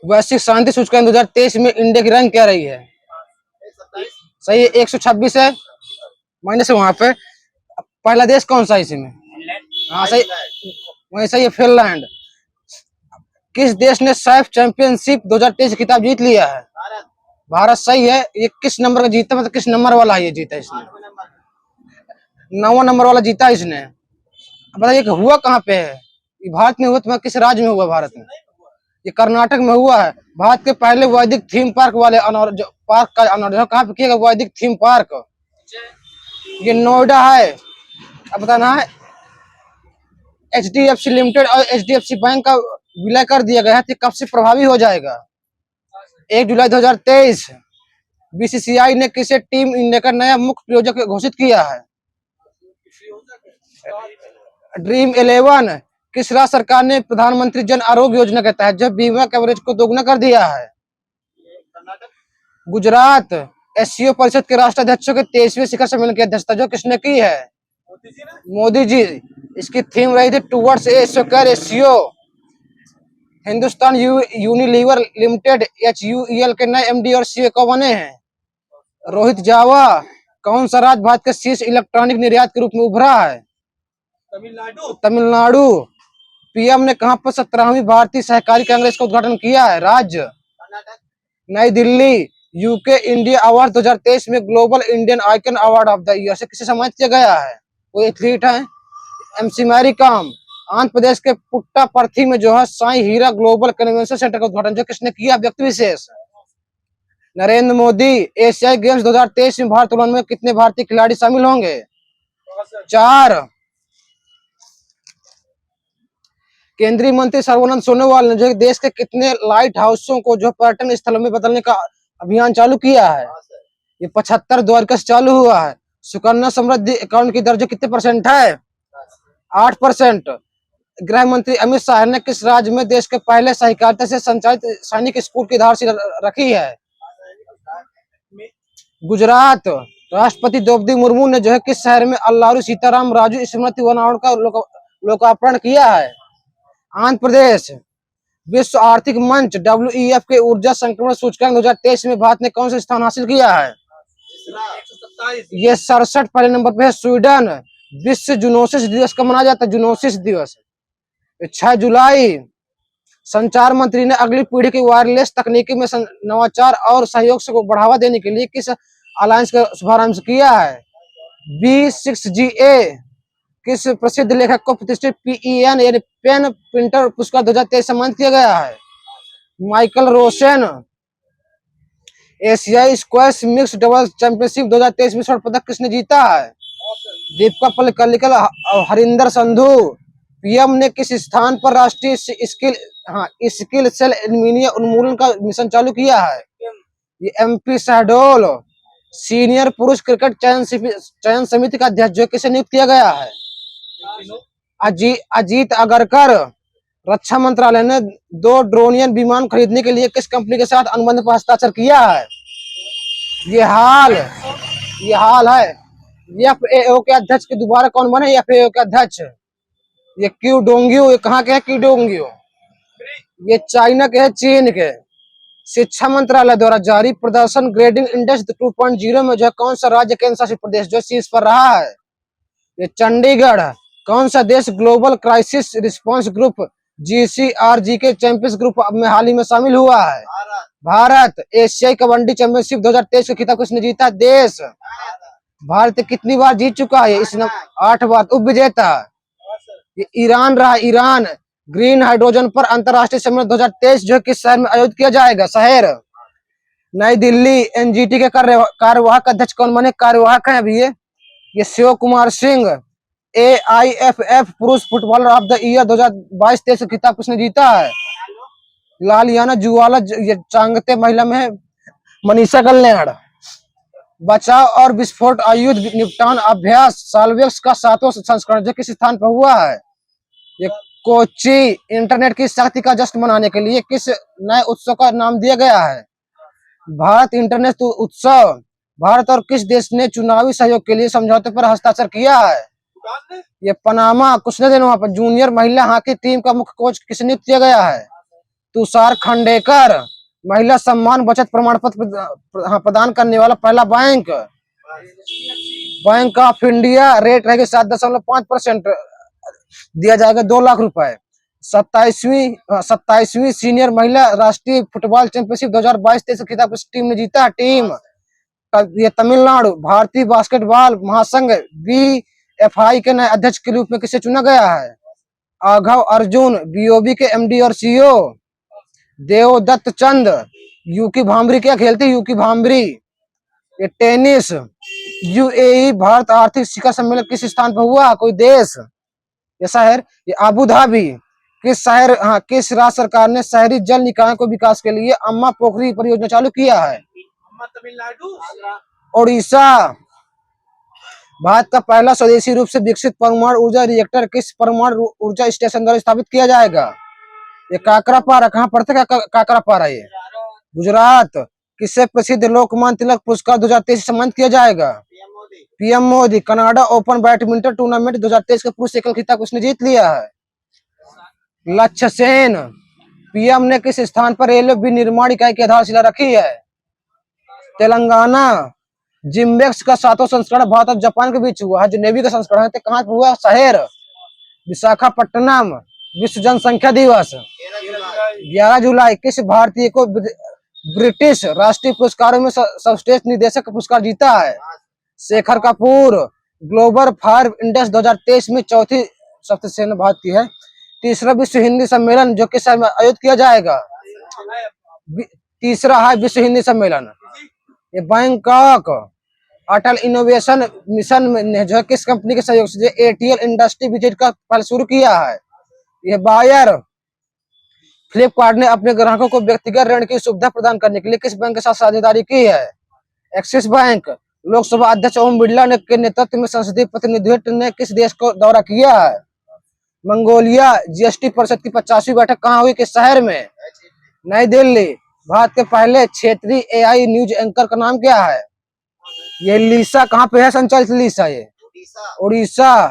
वैश्विक शांति सूचकांक 2023 में इंडिया की रैंक क्या रही है? सही है, 126 है। माइनस है वहां पे। पहला देश कौन सा है इसमें? हाँ सही, वही सही है, फिनलैंड। किस देश ने सैफ चैंपियनशिप 2023 खिताब जीत लिया है? भारत सही है। ये किस नंबर का जीता, मतलब किस नंबर वाला है ये जीता इसने? 9वां नंबर वाला जीता इसने। अब बताइए कि हुआ कहाँ पे है? ये भारत में हुआ, तुम्हारे किस राज्य में हुआ भारत में? ये कर्नाटक में हुआ है। भारत के पहले वैदिक थीम पार्क वाले पार्क का अनावरण कहाँ पे किया? वैदिक थीम पार्क ये नोएडा है। अब बताना है, HDFC लिमिटेड और HDFC बैंक का विलय कर दिया गया है, तो कब से प्रभावी हो जाएगा? 1 जुलाई 2023। BCCI ने किसे टीम इंडिया का नया मुख्य प्रायोजक घोषित किया है? ड्रीम 11। किस राज्य सरकार ने प्रधानमंत्री जन आरोग्य योजना के तहत जब बीमा कवरेज को दोगुना कर दिया है? गुजरात। SCO परिषद के राष्ट्राध्यक्षों के 23वें शिखर सम्मेलन की अध्यक्षता जो किसने की है? मोदी जी। इसकी थीम रही थी towards a secure SCO। Hindustan Unilever limited HUEL के नए MD और CEO को बने हैं? रोहित जावा। कौन सा राज्य भारत के शीर्ष इलेक्ट्रॉनिक निर्यात के रूप में उभरा है? तमिलनाडु। PM ने कहां पर 17वीं भारतीय सहकारी कांग्रेस का उद्घाटन किया है? राज्य नई दिल्ली। UK इंडिया अवार्ड 2023 में global Indian icon award of the year से किसे सम्मानित किया गया है? वो एथलीट है, MC Mary com. Andhra Pradesh के पुट्टापर्थी में जो है साई हीरा ग्लोबल कन्वेंशन सेंटर का उद्घाटन जो किसने किया? व्यक्ति विशेष। नरेंद्र मोदी। एशियाई गेम्स 2023 में भारोत्तोलन में कितने भारतीय खिलाड़ी शामिल होंगे? 4। केंद्रीय मंत्री सर्बानंद सोनोवाल ने जो देश के कितने लाइट हाउसों को जो पर्यटन स्थलों में बदलने का अभियान चालू किया है? ये 75 द्वारका से चालू हुआ है। सुकन्या समृद्धि अकाउंट की दर कितने % है? 8%। गृह मंत्री अमित शाह ने किस राज्य में देश के पहले सहकारिता से संचालित सैनिक स्कूल की आधारशिला रखी है? गुजरात। राष्ट्रपति द्रौपदी मुर्मू ने जो है किस शहर में अल्लारू सीताराम राजू स्मृति वनावरण का लोकार्पण किया है? आंध्र प्रदेश। विश्व आर्थिक मंच WEF के ऊर्जा संक्रमण सूचकांक 2023 में भारत ने कौन सा स्थान हासिल किया है? ये 67 पहले नंबर पे है। स्वीडन। विश्व जूनोसिस दिवस कब मनाया जाता है? जूनोसिस दिवस 6 जुलाई। संचार मंत्री ने अगली पीढ़ी की वायरलेस तकनीकी में नवाचार और सहयोग को बढ़ावा देने के लिए किस अलायंस का शुभारंभ किया है? B6GA। किस प्रसिद्ध लेखक को प्रतिष्ठित PEN यानी पेन प्रिंटर पुरस्कार 2023 सम्मानित किया गया है? माइकल रोशन। एशियाई स्क्वैश मिक्स डबल्स चैंपियनशिप 2023 में स्वर्ण पदक किसने जीता है? दीपिका पल्लिकल और हरिंदर संधू। PM ने किस स्थान पर राष्ट्रीय स्किल सेल एनीमिया उन्मूलन का मिशन चालू किया है? ये MP शहडोल। सीनियर पुरुष क्रिकेट चयन समिति का अध्यक्ष जो किसे नियुक्त किया गया है? अजीत अगरकर। रक्षा मंत्रालय ने 2 ड्रोनियन विमान खरीदने के लिए किस कंपनी के साथ अनुबंध पर हस्ताक्षर किया है? ये हाल है। FAO के अध्यक्ष के दोबारा कौन बने? FAO के अध्यक्ष ये क्यू डोंगियो। ये कहाँ के है क्यू डोंगियो? ये चाइना के है, चीन के। शिक्षा मंत्रालय द्वारा जारी प्रदर्शन ग्रेडिंग इंडेक्स 2.0 में जो कौन सा राज्य केंद्र शासित प्रदेश जो शीर्ष पर रहा है? ये चंडीगढ़। कौन सा देश global crisis response group GCRG के चैंपियंस ग्रुप में हाल ही में शामिल हुआ है? भारत। एशियाई कबड्डी चैंपियनशिप 2023 का खिताब किसने जीता? देश। भारत कितनी बार जीत चुका है? 8 बार। उप विजेता ये ईरान रहा। ईरान। ग्रीन हाइड्रोजन पर अंतरराष्ट्रीय सम्मेलन 2023 जो किस शहर में आयोजित किया जाएगा? शहर नई दिल्ली। NGT के कार्यवाहक अध्यक्ष कौन बने? कार्यवाहक है अभी ये शिव कुमार सिंह। AIFF पुरुष फुटबॉलर ऑफ द ईयर 2022-23 खिताब किसने जीता है? लालियाना जुवाला। ये चांगते महिला में है मनीषा कल्याण। बचाव और विस्फोट आयुध निपटान अभ्यास साल्वेक्स का 7वां संस्करण जो किस स्थान पर हुआ है? ये कोच्चि। इंटरनेट की शक्ति का जश्न मनाने के लिए किस नए उत्सव का नाम दिया गया है? भारत इंटरनेट उत्सव। भारत और किस देश ने चुनावी सहयोग के लिए समझौते पर हस्ताक्षर किया है? ये पनामा। कुछ दिन वहां पर जूनियर महिला हॉकी टीम का मुख्य कोच किसे नियुक्त किया गया है? तुषार खांडेकर महिला सम्मान बचत प्रमाण पत्र प्रदान करने वाला पहला bank. Bank of India rate रहेगी 7.5% दिया जाएगा 2 लाख रुपए। 27वीं सीनियर महिला राष्ट्रीय फुटबॉल चैंपियनशिप 2022-23 खिताब किस टीम ने जीता? टीम ये तमिलनाडु। भारतीय बास्केटबॉल महासंघ BFI के नए अध्यक्ष के रूप में किसे चुना गया है? आघव अर्जुन। BOB के MD और CEO देवदत्त चंद। यूकी भांबरी क्या खेलती है? यूकी भांबरी। ये टेनिस। UAE भारत आर्थिक शिखर सम्मेलन किस स्थान पर हुआ? कोई देश ये शहर? ये अबू धाबी। किस राज्य सरकार ने शहरी जल निकायों को विकास के लिए अम्मा पोखरी परियोजना चालू किया है? तमिलनाडु। ओडिशा। भारत का पहला स्वदेशी रूप से विकसित परमाणु ऊर्जा रिएक्टर किस परमाणु ऊर्जा स्टेशन द्वारा स्थापित किया जाएगा? ये काकरापारा। कहाँ पड़ता है काकरापारा? ये गुजरात। किससे प्रसिद्ध लोकमान्य तिलक पुरस्कार 2023 सम्मानित किया जाएगा? PM Modi. Canada open badminton tournament 2023 का पुरुष एकल खिताब उसने जीत लिया है? लक्ष्य सेन। PM ने किस स्थान पर रेलवे विनिर्माण इकाई की आधारशिला रखी है? तेलंगाना। जिम्बेक्स का 7वां संस्करण भारत और जापान के बीच हुआ है। जो नेवी का संस्करण है कहाँ पे हुआ? शहर विशाखापट्टनम। विश्व जनसंख्या दिवस 11 जुलाई। किस भारतीय को ब्रिटिश राष्ट्रीय पुरस्कारों में सर्वश्रेष्ठ निर्देशक का पुरस्कार जीता है? Shekhar Kapoor. Global fire index 2023 में चौथी सबसे सेना भारत की है। तीसरा विश्व हिंदी सम्मेलन जो किस शहर में आयोजित किया जाएगा? तीसरा है विश्व हिंदी सम्मेलन ये बैंकॉक। अटल इनोवेशन मिशन ने जो किस कंपनी के सहयोग से ATL इंडस्ट्री विजिट का पहले शुरू किया है? यह बायर। फ्लिपकार्ट ने अपने ग्राहकों को व्यक्तिगत ऋण की सुविधा प्रदान करने के लिए किस बैंक के साथ साझेदारी की है? Axis bank. लोकसभा अध्यक्ष ओम बिरला ने के नेतृत्व में संसदीय प्रतिनिधित्व ने किस देश को दौरा किया है? मंगोलिया। GST परिषद की 50वीं बैठक कहाँ हुई? किस शहर में? नई दिल्ली। भारत के पहले क्षेत्रीय AI न्यूज एंकर का नाम क्या है? ये लीसा। कहाँ पे है संचालित लीसा? ये उड़ीसा।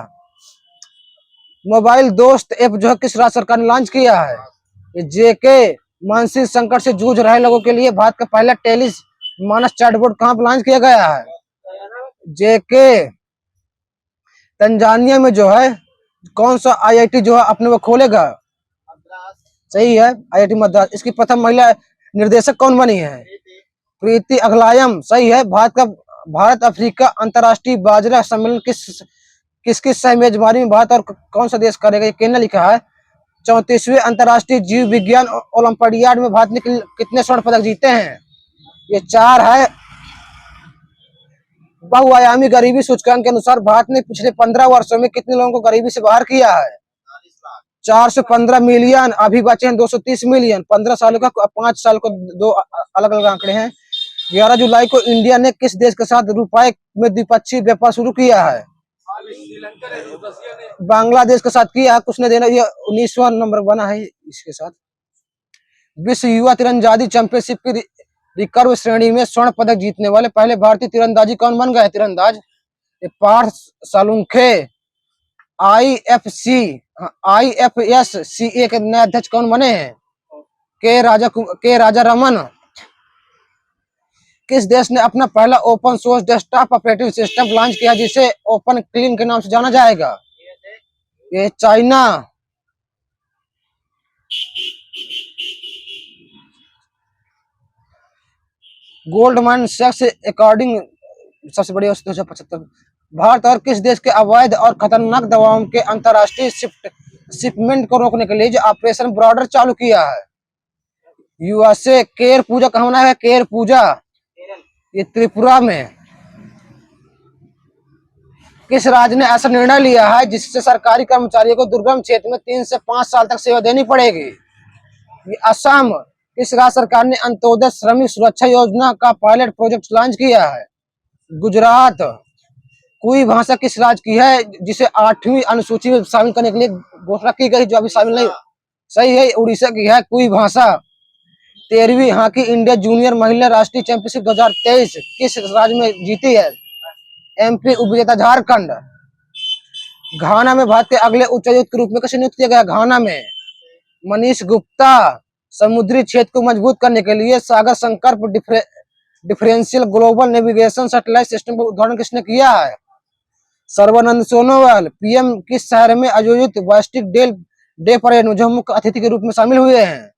मोबाइल दोस्त ऐप जो है किस राज्य सरकार ने लॉन्च किया है? ये JK। मानसिक संकट से जूझ रहे लोगों के लिए भारत का पहला टेली मानस चैटबॉट कहाँ पर लॉन्च किया गया है? JK। तंजानिया में जो है कौन सा IIT जो है अपने वो खोलेगा? सही है IIT मद्रास। इसकी प्रथम महिला निर्देशक कौन बनी है? प्रीति अगलायम। सही है। भारत अफ्रीका अंतर्राष्ट्रीय बाजरा सम्मेलन किस शहर में मेजबानी में भारत और कौन सा देश करेगा? ये केन्या लिखा है। 34वें अंतर्राष्ट्रीय जीव विज्ञान ओलंपियाड में भारत ने कितने स्वर्ण पदक जीते हैं? ये 4 है। बहुआयामी गरीबी सूचकांक के अनुसार भारत ने पिछले 15 वर्षों में कितने लोगों को गरीबी से बाहर किया है? 415 मिलियन। अभी बचे हैं 230 मिलियन। 15 सालों का 5 साल को 2 अलग अलग आंकड़े हैं। 11 जुलाई को इंडिया ने किस देश के साथ रुपए में द्विपक्षीय व्यापार शुरू किया है? बांग्लादेश के साथ किया। कुछ ने देना। ये 19वां नंबर बना है इसके साथ। विश्व युवा तीरंदाजी चैंपियनशिप की रिकर्व श्रेणी में स्वर्ण पदक जीतने वाले पहले भारतीय तीरंदाजी कौन बन गए? तीरंदाज पार्थ सालुंखे। IFSCA के नए अध्यक्ष कौन बने हैं? के राजा रमन। किस देश ने अपना पहला open source desktop operating system launch किया जिसे ओपन क्लीन के नाम से जाना जाएगा? ये चाइना। गोल्डमैन सैक्स अकॉर्डिंग सबसे बड़ी औसत 2075। भारत और किस देश के अवैध और खतरनाक दवाओं के अंतर्राष्ट्रीय शिपमेंट को रोकने के लिए जो ऑपरेशन बॉर्डर चालू किया है? USA। केर पूजा कहाँ मनाया है? केर पूजा ये त्रिपुरा में। किस राज्य ने ऐसा निर्णय लिया है जिससे सरकारी कर्मचारियों को दुर्गम क्षेत्र में 3 से 5 साल तक सेवा देनी पड़ेगी? ये असम। किस राज्य सरकार ने अंत्योदय श्रमिक सुरक्षा योजना का पायलट प्रोजेक्ट लॉन्च किया है? गुजरात। कोई भाषा किस राज्य की है जिसे 8वीं अनुसूची में शामिल करने के लिए घोषणा की गई जो अभी शामिल नहीं? सही है उड़ीसा की है कोई भाषा। 13वीं हॉकी इंडिया जूनियर महिला राष्ट्रीय चैंपियनशिप 2023 किस राज्य में जीती है? MP। उपविजेता झारखंड। घाना में भारत के अगले उच्चायुक्त के रूप में किसे नियुक्त किया गया? घाना में मनीष गुप्ता। समुद्री क्षेत्र को मजबूत करने के लिए सागर संकल्प differential global navigation satellite system का उद्घाटन किसने किया है? सर्बानंद सोनोवाल। पीएम किस शहर में आयोजित वार्षिक डे परेड में जो मुख्य अतिथि के रूप में शामिल हुए हैं?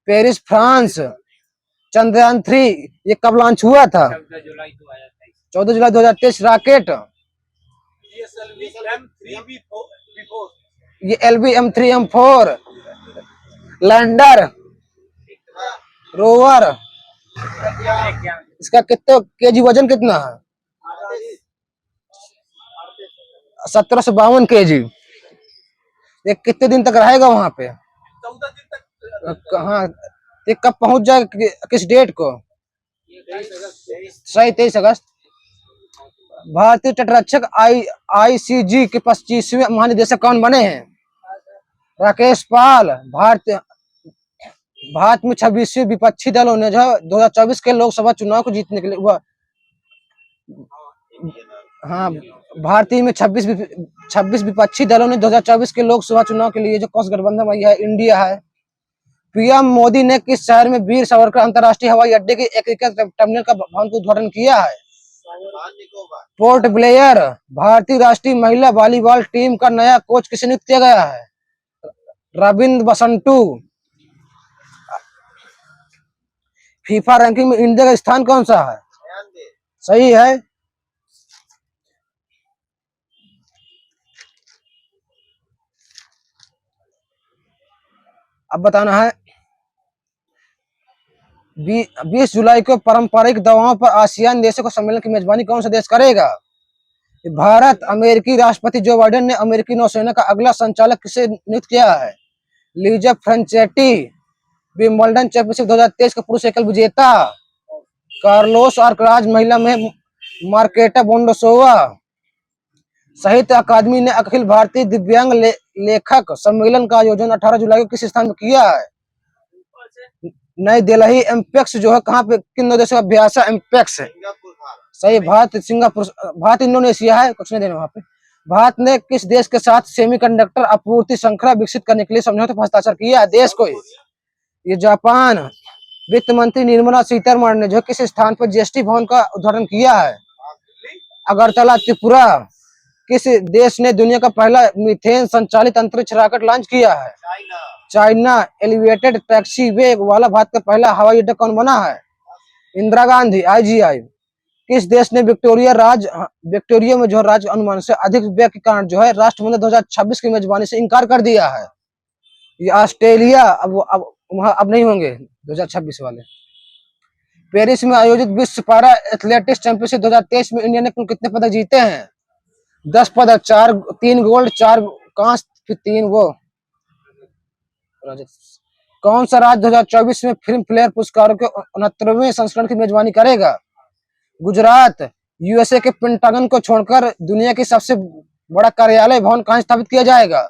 Paris, France. चंद्रयान 3 ये कब लॉन्च हुआ था? 14 जुलाई 2023। रॉकेट ये LV-M3M4। लैंडर, रोवर, इसका कितने केजी वजन कितना है? 1752 केजी। ये कितने दिन तक रहेगा वहां पे? 14 दिन तक। हाँ, ये कब पहुंच जाएगा, किस डेट को? सही, 23 अगस्त। भारतीय तटरक्षक ICG के 25वें महानिदेशक कौन बने हैं? राकेश पाल। भारत में 26वें विपक्षी दलों ने जो 2024 के लोकसभा चुनाव को जीतने के लिए हाँ, भारतीय में 26 विपक्षी दलों ने 2024 के लोकसभा चुनाव के लिए जो कौन सा गठबंधन बनाई है? इंडिया है। पीएम मोदी ने किस शहर में वीर सावरकर अंतर्राष्ट्रीय हवाई अड्डे के एकीकृत टर्मिनल का भवन का उद्घाटन किया है? Port Blair. भारतीय राष्ट्रीय महिला वॉलीबॉल टीम का नया कोच किसे नियुक्त किया गया है? रविंद्र बसंटू। फीफा रैंकिंग में इंडिया का स्थान कौन सा है? सही है। अब बताना है 20 जुलाई को पारंपरिक दवाओं पर आसियान देशों का सम्मेलन की मेजबानी कौन सा देश करेगा? भारत। अमेरिकी राष्ट्रपति जो बाइडेन ने अमेरिकी नौसेना का अगला संचालक किसे नियुक्त किया है? लीजा फ्रेंचेटी। विंबलडन चैंपियनशिप 2023 का पुरुष एकल विजेता कार्लोस अल्काराज। महिला में मार्केटा बोंडोसोवा। साहित्य अकादमी ने अखिल भारतीय दिव्यांग लेखक सम्मेलन का आयोजन 18 जुलाई को किस स्थान में किया है? नई दिल्ली। एम्पेक्स जो है कहाँ पे, किन दो देशों का अभ्यास है? एम्पेक्स है। सही। भारत, सिंगापुर, भारत इंडोनेशिया है, कुछ नहीं देना वहां पे। भारत ने किस देश के साथ सेमीकंडक्टर आपूर्ति श्रृंखला विकसित करने के लिए समझौते पर हस्ताक्षर किया है? देश को ये जापान। वित्त मंत्री निर्मला सीतारमण ने जो किस स्थान पर GST भवन का उद्घाटन किया है? अगरतला, त्रिपुरा। किस देश ने दुनिया का पहला मीथेन संचालित अंतरिक्ष रॉकेट लॉन्च किया है? चाइना। एलिवेटेड टैक्सी वे वाला भारत का पहला हवाई अड्डा कौन बना है? इंदिरा गांधी। IGI। किस देश ने विक्टोरिया में जो राज्य अनुमान से अधिक व्यय के कारण जो है राष्ट्रमंडल 2026 की मेजबानी से इनकार कर दिया है? ये ऑस्ट्रेलिया। अब नहीं होंगे 2026 वाले। पेरिस में आयोजित विश्व पारा एथलेटिक्स चैंपियनशिप 2023 में इंडिया ने कुल कितने पदक जीते हैं? 10 पदक। 3 गोल्ड, 4 कांस्य, फिर 3 वो। कौन सा राज्य 2024 में फिल्म फेयर पुरस्कारों के 69वें संस्करण की मेजबानी करेगा? गुजरात। USA के पेंटागन को छोड़कर दुनिया की सबसे बड़ा कार्यालय भवन कहाँ स्थापित किया जाएगा?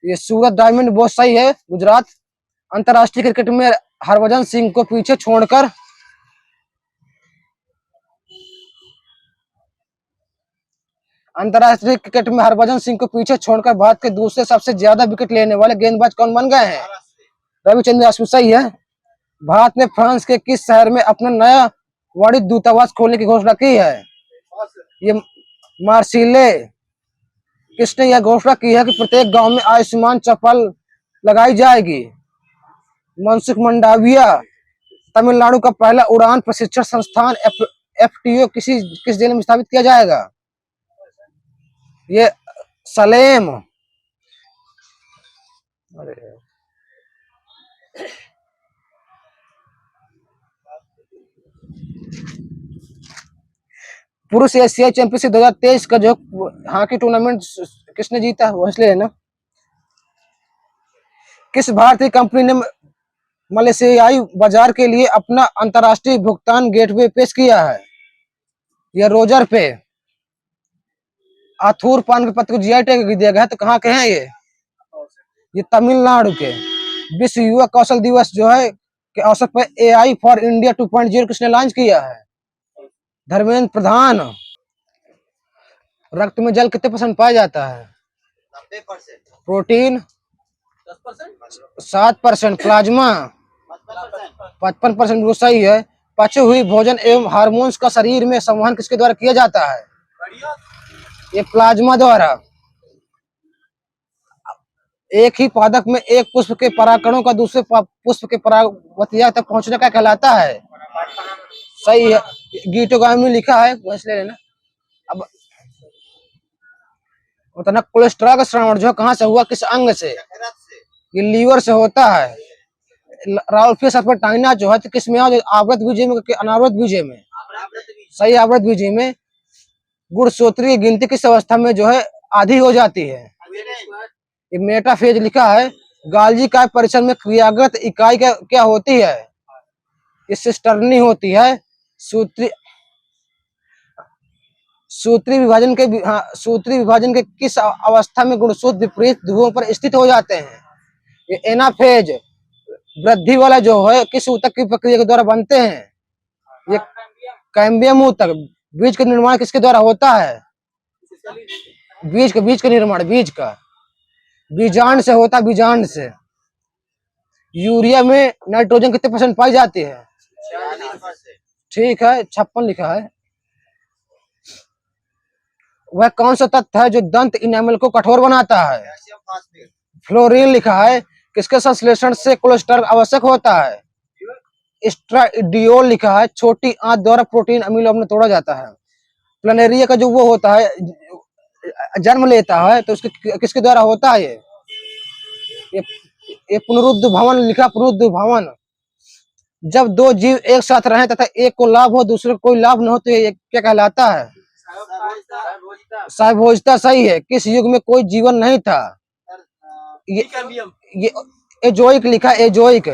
ये सूरत डायमंड। बहुत सही है, गुजरात। अंतरराष्ट्रीय क्रिकेट में हरभजन सिंह को पीछे छोड़कर भारत के दूसरे सबसे ज्यादा विकेट लेने वाले गेंदबाज कौन बन गए हैं? रविचंद्रन अश्विन। सही है। भारत ने फ्रांस के किस शहर में अपना नया वाणिज्य दूतावास खोलने की घोषणा की है? ये मार्सिले। किसने यह घोषणा की है कि प्रत्येक गांव में आयुष्मान चौपाल लगाई जाएगी? मनसुख मंडाविया। तमिलनाडु का पहला उड़ान प्रशिक्षण संस्थान FTO किस जिले में स्थापित किया जाएगा? ये सलेम। पुरुष एशियाई चैंपियनशिप 2023 का जो हॉकी टूर्नामेंट किसने जीता? वेस्ले है ना। किस भारतीय कंपनी ने मलेशियाई बाजार के लिए अपना अंतरराष्ट्रीय भुगतान गेटवे पेश किया है? यह रोजर पे। आथूर पान के पत्ते को GI टैग दिया गया है, तो कहाँ के हैं ये तमिलनाडु के। विश्व युवा कौशल दिवस जो है के अवसर पर AI फॉर इंडिया 2.0 किसने लॉन्च किया है? धर्मेंद्र प्रधान। रक्त में जल कितने % पाया जाता है? 90%। प्रोटीन 7% प्लाज्मा, 55% सही है। पची हुई भोजन एवं हार्मोन्स का शरीर में संवहन किसके द्वारा किया जाता है? ये प्लाज्मा द्वारा। एक ही पादप में एक पुष्प के परागकणों का दूसरे पुष्प के परागवतिया तक पहुंचने का कहलाता है। सही है, गीटोगामी में लिखा है, वैसे ले लेना। अब बताना कोलेस्ट्रॉल का श्रवण जो कहाँ से हुआ, किस अंग से? ये लीवर से होता है। राउल्फियस सर्पेंटाइना जो है तो किसमें? आवृत बीज में कि अनावृत बीज में? सही, आवृत बीज में। गुणसूत्री की गिनती किस अवस्था में जो है आधी हो जाती है? ये मेटाफेज लिखा है। गाल्जी का परीक्षण में क्रियागत इकाई क्या होती है? ये सिस्टर्नी होती है। सूत्री विभाजन के किस अवस्था में गुणसूत्र विपरीत ध्रुवों पर स्थित हो जाते हैं? ये एनाफेज। वृद्धि वाला जो है किस ऊतक की प्रक्रिया के द्वारा बनते हैं? ये कैम्बियम ऊतक। बीज का निर्माण किसके द्वारा होता है? बीज का निर्माण बीजांड से होता है, बीजांड से। यूरिया में नाइट्रोजन कितने % पाई जाती है? ठीक है, 56 लिखा है। वह कौन सा तत्व है जो दंत इनेमल को कठोर बनाता है? फ्लोरीन लिखा है। किसके संश्लेषण से कोलेस्ट्रॉल आवश्यक होता है? एस्ट्राडियोल लिखा है। छोटी आंत द्वारा प्रोटीन अमीनो में तोड़ा जाता है। प्लानेरिया का जो वो होता है, जन्म लेता है, तो उसके किसके द्वारा होता है? ये पुनरुद्भवन लिखा, पुनरुद्भवन। जब दो जीव एक साथ रहें तथा एक को लाभ हो दूसरे को कोई लाभ न हो तो ये क्या कहलाता है? सहभोजता। सही है। किस युग में कोई जीवन नहीं था? ये एजोइक लिखा, एजोइक।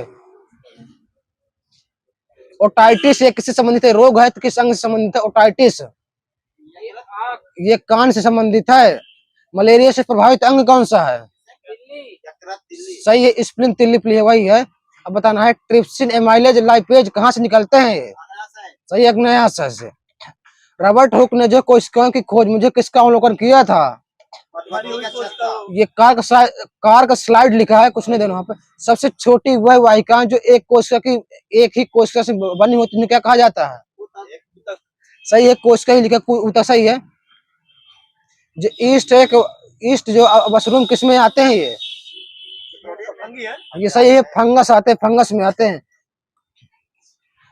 ओटाइटिस ये किससे संबंधित है? रोग है तो किस अंग से संबंधित है? ओटाइटिस ये कान से संबंधित है। मलेरिया से प्रभावित अंग कौन सा है? सही है, स्प्लिन तिल्ली वही है। अब बताना है ट्रिप्सिन, एमाइलेज, लाइपेज कहाँ से निकलते हैं? सही, अग्न्याशय से। रॉबर्ट हुक ने जो कोशिकाओं की खोज मुझे किसका अवलोकन किया था? ये कार्क स्लाइड लिखा है, कुछ नहीं देना वहां पे। सबसे छोटी वह वाहिकाएं जो एक ही कोशिका से बनी होती है क्या कहा जाता है? सही है, कोशिका ही लिखा, ऊतक। सही है। जो ईस्ट जो मशरूम किस में आते हैं? ये सही है, फंगस आते हैं, फंगस में आते हैं।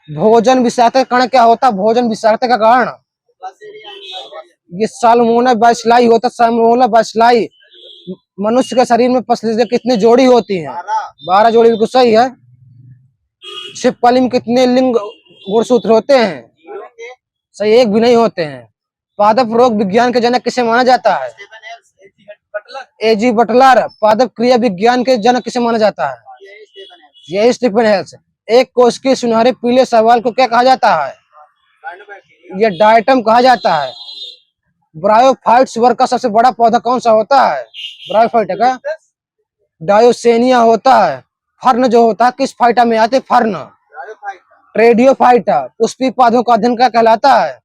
भोजन विषाक्त का कारण क्या होता है? भोजन विषाक्त का कारण ये साल्मोनेला बैसिलाई होता है। Salmonella bacilli. मनुष्य के शरीर में पसलीजें कितनी जोड़ी होती हैं? 12 जोड़ी, बिल्कुल सही है। छिपकली में कितने लिंग गुणसूत्र होते हैं? सही, एक भी नहीं होते हैं। पादप रोग विज्ञान के जनक किसे माना जाता है? एजी बटलर। पादप क्रिया विज्ञान के जनक किसे माना जाता है? यही स्टीफन हेल्स। एक कोश के सुनहरे पीले शैवाल को क्या कहा जाता है? ये डायटम कहा जाता है। ब्रायोफाइट्स वर्ग का सबसे बड़ा पौधा कौन सा होता है? ब्रायोफाइट का डायोसेनिया होता है। फर्न जो होता है किस फाइटा में आते? फर्न। ट्रेडियोफाइटा। पुष्पी पौधों का अध्ययन क्या कहलाता है?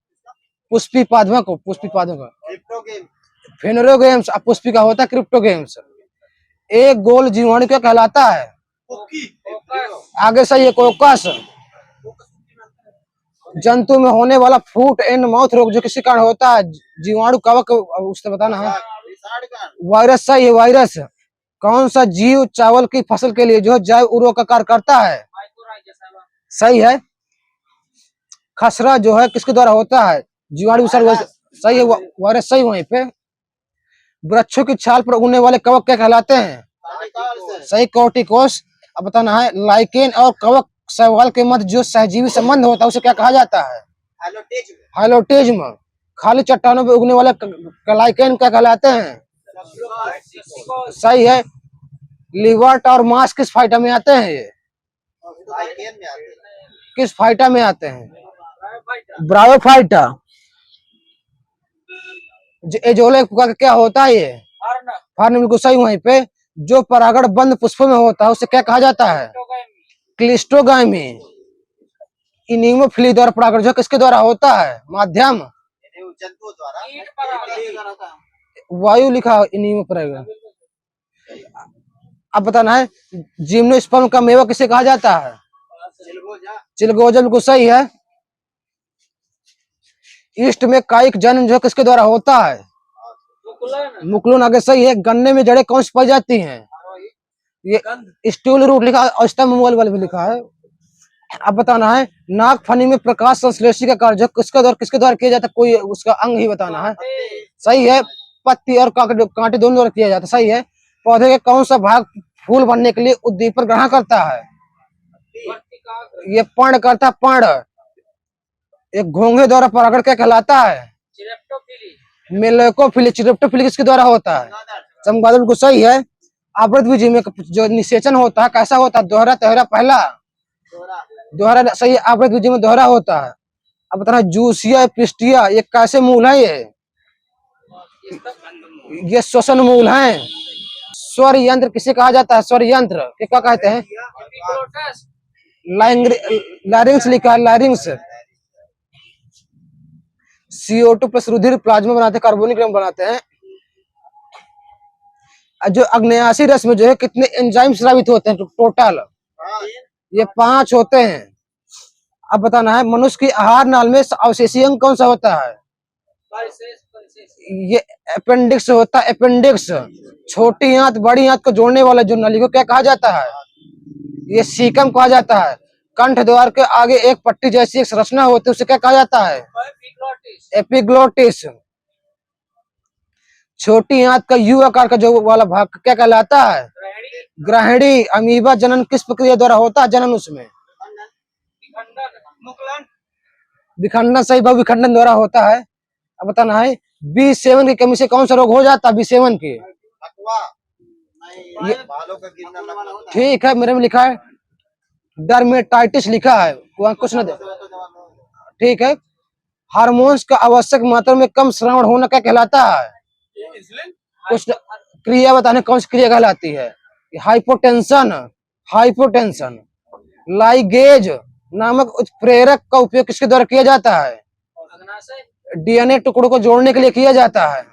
पुष्पी पौधों को, पुष्पी पौधों का फेनोरोगेम्स। पुष्पी का होता है क्रिप्टोगेम्स। एक गोल जीवाणु क्या कहलाता है? आगे सही है, कोकस। जंतु में होने वाला फूट एंड माउथ रोग जो किसी कारण होता है? जीवाणु, कवक, उससे बताना है। वायरस। सही है, वायरस। कौन सा जीव चावल की फसल के लिए जो जैव उर्वरक का कार्य करता है? सही है। खसरा जो है किसके द्वारा होता है? जीवाणु। सही है, वायरस। सही। वहीं पे वृक्षों की छाल पर उगने वाले कवक क्या कहलाते हैं? सही, कॉर्टिकोस। अब बताना है लाइकेन और कवक शैवाल के मध्य जो सहजीवी संबंध होता है उसे क्या कहा जाता है? हाइलोटिज्म। खाली चट्टानों पर उगने वाले लाइकेन क्या कहलाते हैं? सही है। लिवर्ट और मांस किस फाइटा में आते हैं? ये किस फाइटा में आते हैं? ब्रायोफाइटा। एजोले का क्या होता है? ये फर्न, बिल्कुल सही। वहीं पे जो परागण बंद पुष्पों में होता है उसे क्या कहा जाता है? क्लिस्टोगामी। इनिमोफिली द्वारा परागण जो किसके द्वारा होता है? माध्यम, वायु लिखा, इनिमो परागण। अब बताना है जिम्नोस्पर्म का मेवा किसे कहा जाता है? चिलगोजा बिल्कुल सही है। ईस्ट में कायिक जन्म जो किसके द्वारा होता है? मुकुलन आगे सही है। गन्ने में जड़ें कौन सी पाई जाती हैं? ये स्टूल रूट लिखा है और स्तंभ मूल बल भी लिखा है। अब बताना है नागफनी में प्रकाश संश्लेषी का कार्य किसके द्वारा किया जाता है? कोई उसका अंग ही बताना है। सही है। पत्ती और कांटे दोनों द्वारा किया जाता है। सही है। पौधे के कौन सा भाग फूल बनने के लिए उद्दीपक ग्रहण करता है? ये पर्ण करता है। पर्ण एक घोंघे द्वारा परागण क्या कहलाता है? मेलेकोफिली। चिरेप्टोफिली किसके द्वारा होता है? चमगादड़ को सही है। आवृत बीजी में जो निषेचन होता है कैसा होता है? दोहरा, तिहरा, पहला? दोहरा सही है। आवृत बीजी में दोहरा होता है। अब बता जूसिया पिस्टिया ये कैसे मूल है? ये श्वसन मूल है। स्वर यंत्र किसे कहा जाता है? स्वर यंत्र क्या कहते हैं? लैरिंग्स लिखा है। लैरिंग्स। CO2 प्लस रुधिर प्लाज्मा बनाते हैं, कार्बोनिक एसिड बनाते हैं। जो अग्नेयाशी रस में जो है कितने एंजाइम स्रावित होते हैं टोटल? ये 5 होते हैं। अब बताना है मनुष्य की आहार नाल में अवशेषी अंग कौन सा होता है? ये अपेंडिक्स होता है। अपेंडिक्स छोटी आंत बड़ी आंत को जोड़ने वाला जो नली को क्या कहा जाता है? ये सीकम कहा जाता है। कंठ द्वार के आगे एक पट्टी जैसी एक संरचना होती है उसे क्या कहा जाता है? एपिग्लोटिस। छोटी आंत का यू आकार का जो वाला भाग क्या कहलाता है? ग्रहणी। अमीबा जनन किस प्रक्रिया द्वारा होता है? जनन उसमें विखंडन। सही भाव विखंडन द्वारा होता है। अब बताना है B7 की कमी से कौन सा रोग हो जाता है? B7 की ठीक है मेरे में लिखा है डर्मेटाइटिस लिखा है। कुछ ना दे ठीक है। हार्मोन्स का आवश्यक मात्रा में कम श्रवण होना क्या कहलाता है? कुछ क्रिया बताने कौन सी क्रिया कहलाती है? हाइपोटेंशन। हाइपोटेंशन। लाइगेज नामक उत्प्रेरक का उपयोग किसके द्वारा किया जाता है? DNA टुकड़ों को जोड़ने के लिए किया जाता है।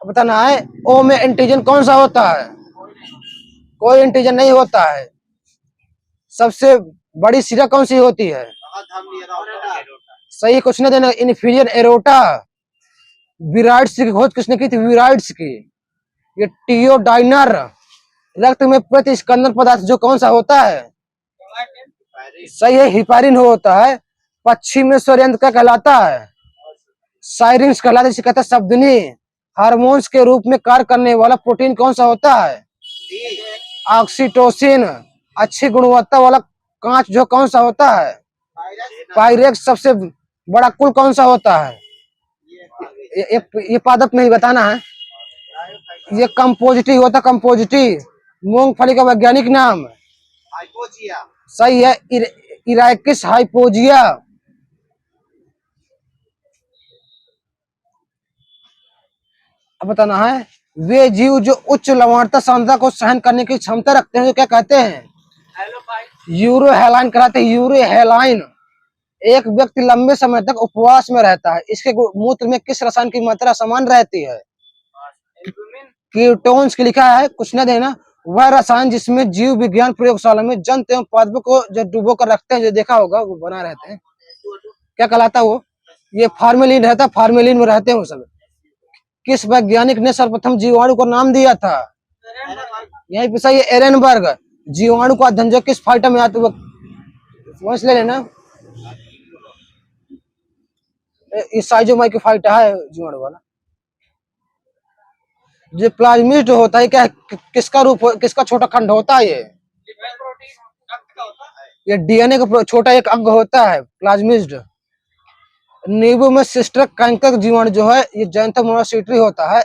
बताना है O में एंटीजन कौन सा होता है? कोई एंटीजन नहीं होता है। सबसे बड़ी सिरा कौन सी होती है? सही कुछ नहीं देना। Inferior aorta. विराइड्स की खोज किसने की थी? विराइड्स की। ये टियोडाइनर। रक्त में प्रतिस्कंदन पदार्थ जो कौन सा होता है? सही है। हिपारिन होता है। पश्चिम में स्वरयंत्र क्या कहलाता है? साइरिंग्स कहलाता है। कहता है शब्दनी। हार्मोन्स के रूप में कार्य करने वाला प्रोटीन कौन सा होता है? ऑक्सीटोसिन। अच्छी गुणवत्ता वाला कांच जो कौन सा होता है? पायरेक्स। सबसे बड़ा कुल कौन सा होता है? ये पादप नहीं बताना है। ये कंपोजिटी होता। कंपोजिटी। मूंगफली का वैज्ञानिक नाम? सही है। इराइकिस हाइपोजिया। अब बताना है वे जीव जो उच्च लवणता सांद्रता को सहन करने की क्षमता रखते हैं क्या कहते हैं? यूरोहेलाइन कहलाते हैं। यूरोहेलाइन। एक व्यक्ति लंबे समय तक उपवास में रहता है इसके मूत्र में किस रसायन की मात्रा समान रहती है? कीटोन्स की लिखा है। कुछ न देना। वह रसायन जिसमें जीव विज्ञान प्रयोगशाला में जंतु एवं पादपों को जो डुबो कर रखते हैं जो देखा होगा वो बना रहते हैं क्या कहलाता है वो? ये फार्मेलिन रहता है। फार्मेलिन में रहते हैं वो सब। किस वैज्ञानिक ने सर्वप्रथम जीवाणु को नाम दिया था? यही पे सही है। एरेनबर्ग। जीवाणु का अध्ययन जो किस फाइटा में आता है ले लेना। इस साइजोमाई की फाइटा है जीवाणु वाला। जो प्लाज्मिड होता है क्या किसका रूप किसका छोटा खंड होता है? ये DNA का छोटा एक अंग होता है प्लाज्मिड। नींबू में सिस्टर कैंकर जीवाणु जो है ये जैंथम मोनोसिटी होता है।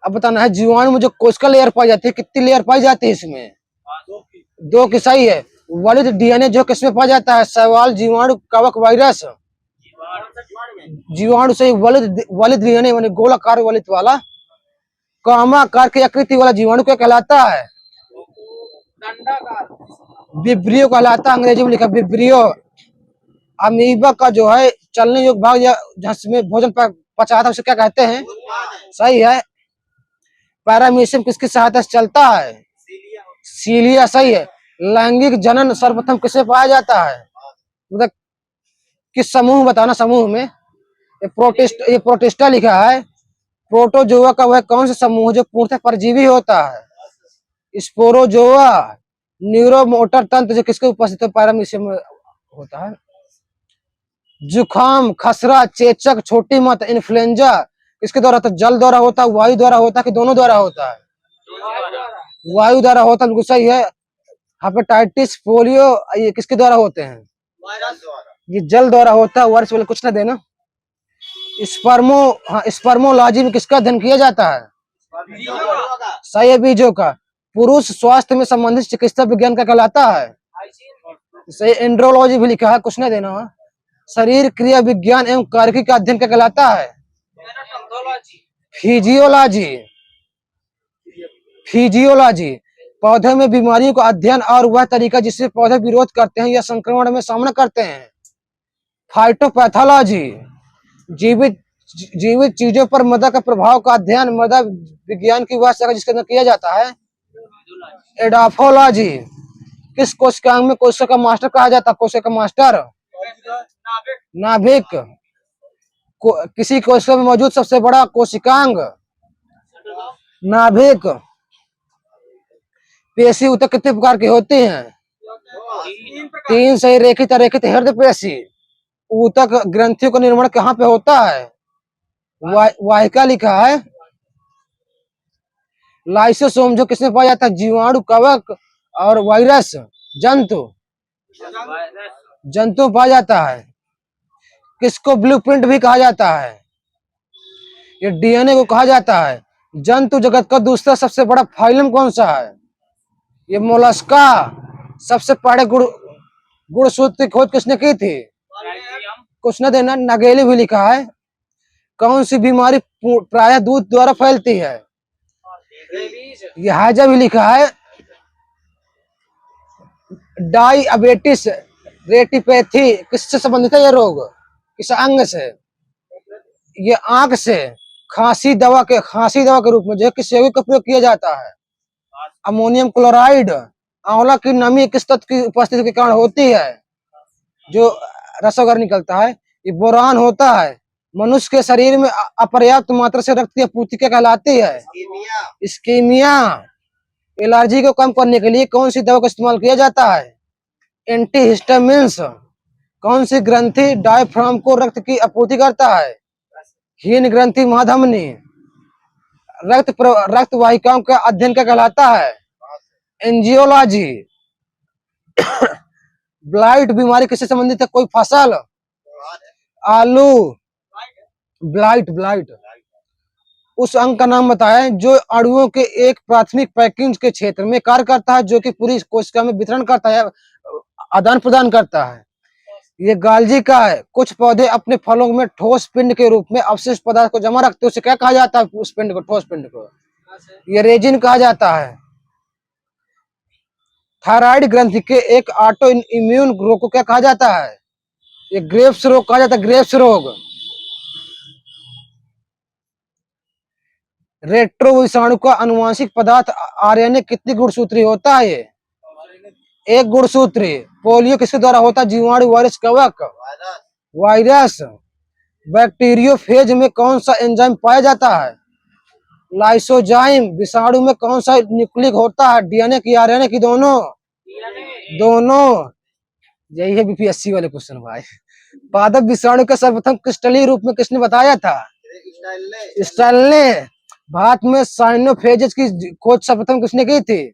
अब बताना है जीवाणु में जो कोशिका लेयर पाई जाती है कितनी लेयर पाई जाती है इसमें? 2 की। सही है। वलिद DNA जो किसमें पाया जाता है? शैवाल जीवाणु कवक वायरस। जीवाणु से वलिद DNA माने गोलाकार वलिद वाला कामाकार की आकृति वाला जीवाणु क्या कहलाता है? विब्रियो कहलाता है। अंग्रेजी में लिखा विब्रियो। अमीबा का जो है चलने योग्य भाग या जिसमें भोजन पचाता है, उसे क्या कहते हैं? सही है। पैरामीशियम किसकी सहायता से चलता है? सीलिया, सही है। लैंगिक जनन सर्वप्रथम किसे पाया जाता है? मतलब किस समूह बताना, समूह में? ये प्रोटिस्टा लिखा है। प्रोटोजोआ का वह कौन सा समूह जो पूर्णतः परजीवी होता है? स्पोरोजोआ। न्यूरोमोटर तंत्र जो किसके उपस्थित है? पैरामीशियम में होता है। जुखाम, खसरा, चेचक, छोटी मत, इन्फ्लुएंजा किसके द्वारा होता है? जल द्वारा होता है, वायु द्वारा होता है कि दोनों द्वारा होता है? वायु द्वारा होता है, बिल्कुल सही है। हेपेटाइटिस, पोलियो ये किसके द्वारा होते हैं? ये जल द्वारा होता है। वर्ष वाले कुछ ना देना। स्पर्मोलॉजी में किसका अध्ययन किया जाता है? सही है, बीजों का। पुरुष स्वास्थ्य में संबंधित चिकित्सा विज्ञान का कहलाता है? सही। एंड्रोलॉजी भी लिखा है, कुछ ना देना। शरीर क्रिया विज्ञान एवं कार्की का अध्ययन क्या कहलाता है? फिजियोलॉजी। फिजियोलॉजी पौधे में बीमारियों का अध्ययन और वह तरीका जिससे पौधे विरोध करते हैं या संक्रमण में सामना करते हैं। फाइटोपैथोलॉजी जीवित जीवित चीजों पर मृदा का प्रभाव का अध्ययन मृदा विज्ञान की वह शाखा जिसके अंदर किया जाता है। एडाफोलॉजी किस कोशिकांग में कोशिका मास्टर कहा जाता है? कोशिका मास्टर नाभिक। किसी कोशिका में मौजूद सबसे बड़ा कोशिकांग नाभिक। पेशी ऊतक कितने प्रकार की होती हैं? 3 सही। रेखित अरेखित हृदय पेशी। ऊतक ग्रंथियों का निर्माण कहाँ पे होता है? वाहिका लिखा है। लाइसोसोम जो किसमें पाया जाता है? जीवाणु, कवक और वायरस। जंतु जंतु पाया जाता है। किसको ब्लूप्रिंट भी कहा जाता है? ये डीएनए को कहा जाता है। जंतु जगत का दूसरा सबसे बड़ा फाइलम कौन सा है? ये मोलस्का। सबसे पहले गुणसूत्र की खोज किसने की थी? कुछ न देना। नगेली भी लिखा है। कौन सी बीमारी प्रायः दूध द्वारा फैलती है? ये हैजा भी लिखा है। डायबिटीज रेटिनोपैथी किससे संबंधित है? ये रोग किस अंग से? ये आंख से। खांसी दवा के रूप में जो किस यौगिक का प्रयोग किया जाता है? Ammonium chloride. आंवला की नमी किस तत्व की उपस्थिति के कारण होती है? जो रसोगर निकलता है। ये बोरान होता है। मनुष्य के शरीर में अपर्याप्त मात्रा से रक्त की आपूर्ति क्या कहलाती है? इस्कीमिया। एलर्जी को कम करने के लिए कौन सी दवा का इस्तेमाल किया जाता है? एंटीहिस्टामिन्स। कौन सी ग्रंथि डायफ्राम को रक्त की आपूर्ति करता है? हीन ग्रंथि महाधमनी। रक्त वाहिकाओं का अध्ययन क्या कहलाता है? एंजियोलॉजी। ब्लाइट बीमारी किससे संबंधित है? कोई फसल? आलू। ब्लाइट उस अंग का नाम बताएं जो अणुओं के एक प्राथमिक पैकिंग के क्षेत्र में कार्य करता है, जो कि पूरी कोशिका में वितरण करता है, आदान प्रदान करता है। ये गाल्जी का है। कुछ पौधे अपने फलों में ठोस पिंड के रूप में अवशिष्ट पदार्थ को जमा रखते हैं, उसे क्या कहा जाता है? उस पिंड को, ठोस पिंड को, ये रेजिन कहा जाता है। थायराइड ग्रंथि के एक ऑटो इम्यून रोग को क्या कहा जाता है? ये ग्रेव्स रोग कहा जाता है। ग्रेव्स रोग। रेट्रो विषाणु का अनुवांशिक पदार्थ आरएनए कितनी गुणसूत्री होता है? ये 1 गुणसूत्री। पोलियो किसके द्वारा होता है? जीवाणु, वायरस, कवक, वायरस। बैक्टीरियोफेज में कौन सा एंजाइम पाया जाता है? लाइसोजाइम। विषाणु में कौन सा न्यूक्लिक होता है? डीएनए की, आरएनए की, दोनों? दोनों। यही है बीपीएससी वाले क्वेश्चन भाई। पादप विषाणु का सर्वप्रथम क्रिस्टलीय रूप में किसने बताया था? स्टाइल ने। भारत में साइनोफेजेस की खोज सर्वप्रथम किसने की थी?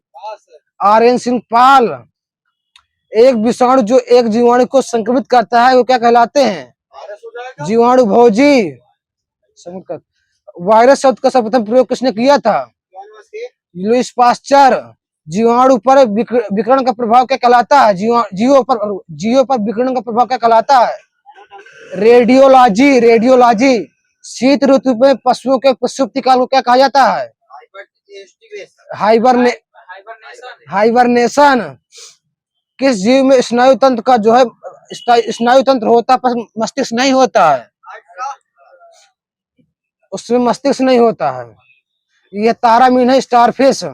आर.एन. सिंह पाल। एक विषाणु जो एक जीवाणु को संक्रमित करता है वो क्या कहलाते हैं? जीवाणु भोजी। वायरस शब्द का सर्वप्रथम प्रयोग किसने किया था? Lewis pasture. जीवाणु पर विकिरण का प्रभाव क्या कहलाता है? जीवों पर विकिरण का प्रभाव क्या कहलाता है? रेडियोलॉजी। शीत ऋतु में पशुओं के प्रसुप्ति काल को क्या कहा जाता है? हाइबरनेशन। किस जीव में स्नायु तंत्र का जो है स्नायु तंत्र होता है पर मस्तिष्क नहीं होता है? उसमें मस्तिष्क नहीं होता है। ये तारा मीन है स्टारफिश।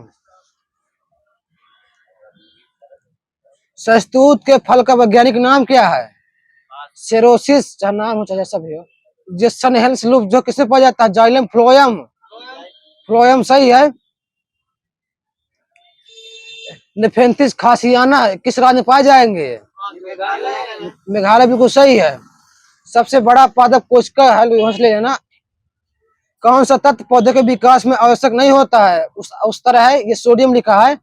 शहतूत के फल का वैज्ञानिक नाम क्या है? सेरोसिस, चाहे नाम हो चाहे जैसा भी हो। जो सनहेल्स लूप जो किसमें पाया जाता है? Xylem phloem. फ्लोयम सही है। नेफेंथिस खासियाना किस राज्य में पाए जाएंगे? मेघालय, बिल्कुल सही है। सबसे बड़ा पादप कोशिका है ना। कौन सा तत्व पौधे के विकास में आवश्यक नहीं होता है? उस तरह है, ये सोडियम लिखा है।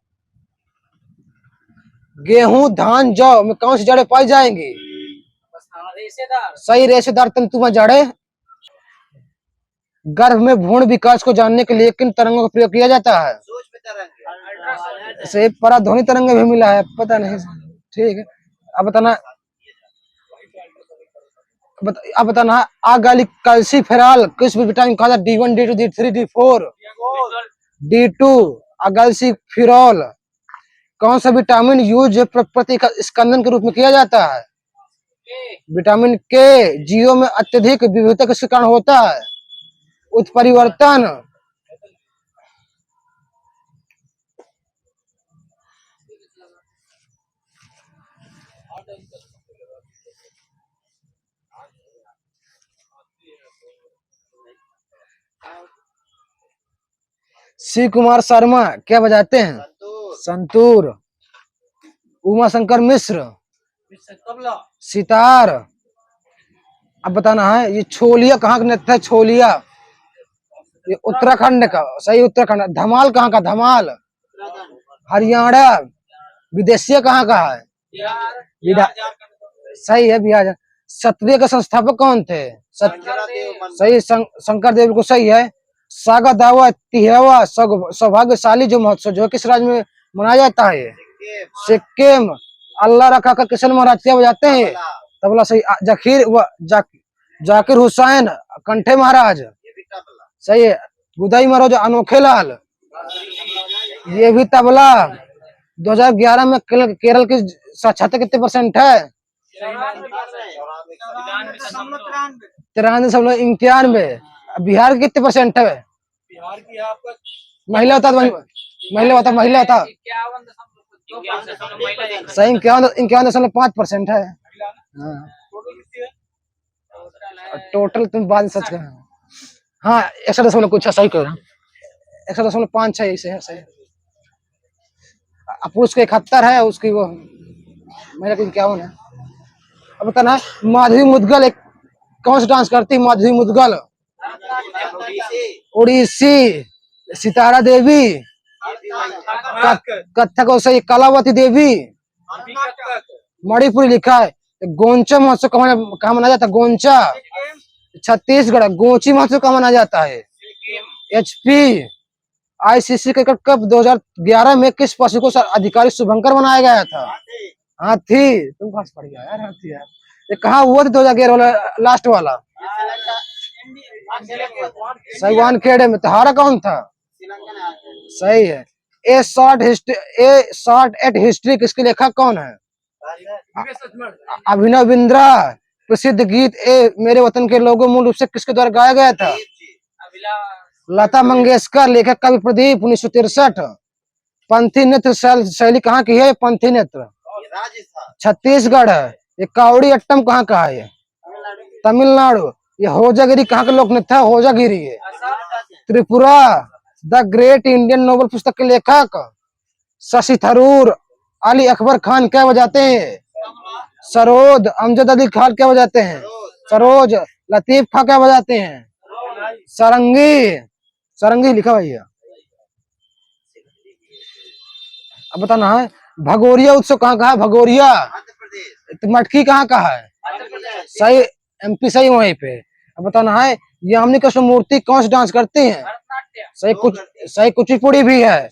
गेहूं, धान, जौ में कौन सी जड़ें पाई जाएंगी? सही, रेशेदार तंतु में जड़ें। गर्भ में भ्रूण विकास को जानने के लिए किन तरंगों का प्रयोग किया जाता है? इसे पराध्वनि तरंग भी मिला है, पता नहीं। ठीक है, अब बताना। अब बताना आगालिक कैल्सीफेरॉल किस विटामिन कहा जाता है? D1, D2, D3, D4? D2 अगालिसिफेरॉल। कौन सा विटामिन यूज प्रति स्कंदन के रूप में किया जाता है? विटामिन के। जीवों में अत्यधिक विविधता किसके कारण होता है? उत्परिवर्तन। शिव कुमार शर्मा क्या बजाते हैं? संतूर। उमा शंकर मिश्र सितार। अब बताना है, ये छोलिया कहाँ का नृत्य है? छोलिया ये उत्तराखंड का, सही, उत्तराखंड। धमाल कहाँ का? धमाल हरियाणा। विदेशिया कहाँ का है? सही है, बिहार। सत्रिय के संस्थापक कौन थे? सही, शंकर देव को सही है। सागा दावा तिहवा सौभाग्यशाली जो महोत्सव जो किस राज्य में मनाया जाता है? सिक्किम। अल्लाह रखा का किशन महाराज क्या बजाते हैं? तबला, सही। जाकिर हुसैन कंठे महाराज, सही है। गुदाई महाराज अनोखे लाल, ये भी तबला। 2011 में केरल की साक्षरता कितने % है? 93.91। बिहार की कितने % है? बिहार की आपका महिला होता, महिला होता सही, 51.5% है। टोटल तुम बाद सच कह। हाँ, 61 कुछ सही कह रहे हैं। 61.5 है, इसे है सही। पुरुष के 71 है, उसकी वो महिला की 51 है। अब बताना, माधवी मुदगल एक कौन सा डांस करती? माधवी मुदगल उड़ीसी। सितारा देवी कथक, और सही। कलावती देवी मणिपुरी लिखा है। गोंचा महोत्सव कहाँ मनाया जाता है? गोंचा छत्तीसगढ़। गोची महोत्सव कहाँ मनाया जाता है? HP। ICC क्रिकेट कप 2011 में किस पशु को अधिकारी शुभंकर बनाया गया था? हाथी। तुम कहाँ से पढ़ गया यार? हाथी यार, ये कहाँ हुआ था 2011 वाला लास्ट वाला? सही, वानखेड़े में। तुम्हारा कौन था? सही है। ए शॉर्ट एट हिस्ट्री किसके लेखक कौन है? अभिनव बिंद्रा। प्रसिद्ध गीत ए मेरे वतन के लोगों मूल रूप से किसके द्वारा गाया गया था? लता मंगेशकर। लेखक कवि प्रदीप, 1963। पंथी नृत्य शैली कहाँ की है? पंथी नृत्य छत्तीसगढ़ है। ये कावड़ी अट्टम कहाँ का है? तमिलनाडु। ये होजागिरी कहाँ का लोक नृत्य है? होजागिरी है Tripura. The great Indian novel पुस्तक के लेखक शशि थरूर। अली अकबर खान क्या बजाते हैं? सरोद। अमजद अली खान क्या बजाते हैं? सरोज। लतीफ खां क्या बजाते हैं? सारंगी। सारंगी लिखा भैया। अब बताना है, भगोरिया उत्सव कहाँ का है? भगोरिया मटकी कहाँ का है? सही, MP सही, वहीं पे। अब बताना है, यामिनी कृष्णमूर्ति कौन सा डांस करती हैं? सही, कुचिपुड़ी भी है।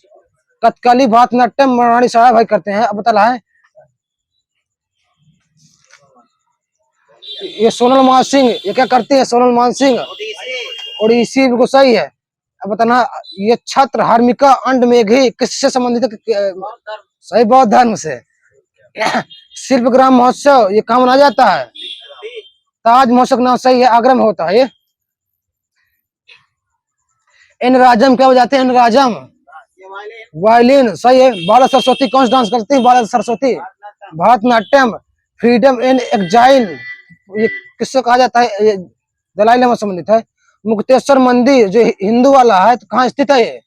कथकली, भरतनाट्यम मराठी सारा भाई करते हैं। अब बताना है, ये सोनल मानसिंह ये क्या करती है? सोनल मानसिंह ओडिसी, बिल्कुल सही है। अब बताना, ये छत्र हार्मिका अंड मेघी किससे संबंधित है? सही, बौद्ध धर्म से। शिल्पग्राम महोत्सव ये कहाँ मनाया जाता है? ताज महोत्सव नाम सही है, आगरा में होता है ये। इन राजम क्या बजाते हैं? इन राजम वायलिन, सही है। बाला सरस्वती कौन सा डांस करती है? Bala Saraswati Bharatanatyam. Freedom in exile, ये किससे कहा जाता है? ये दलाई लामा से संबंधित है। मुक्तेश्वर मंदिर जो हिंदू वाला है, तो कहाँ स्थित है ये?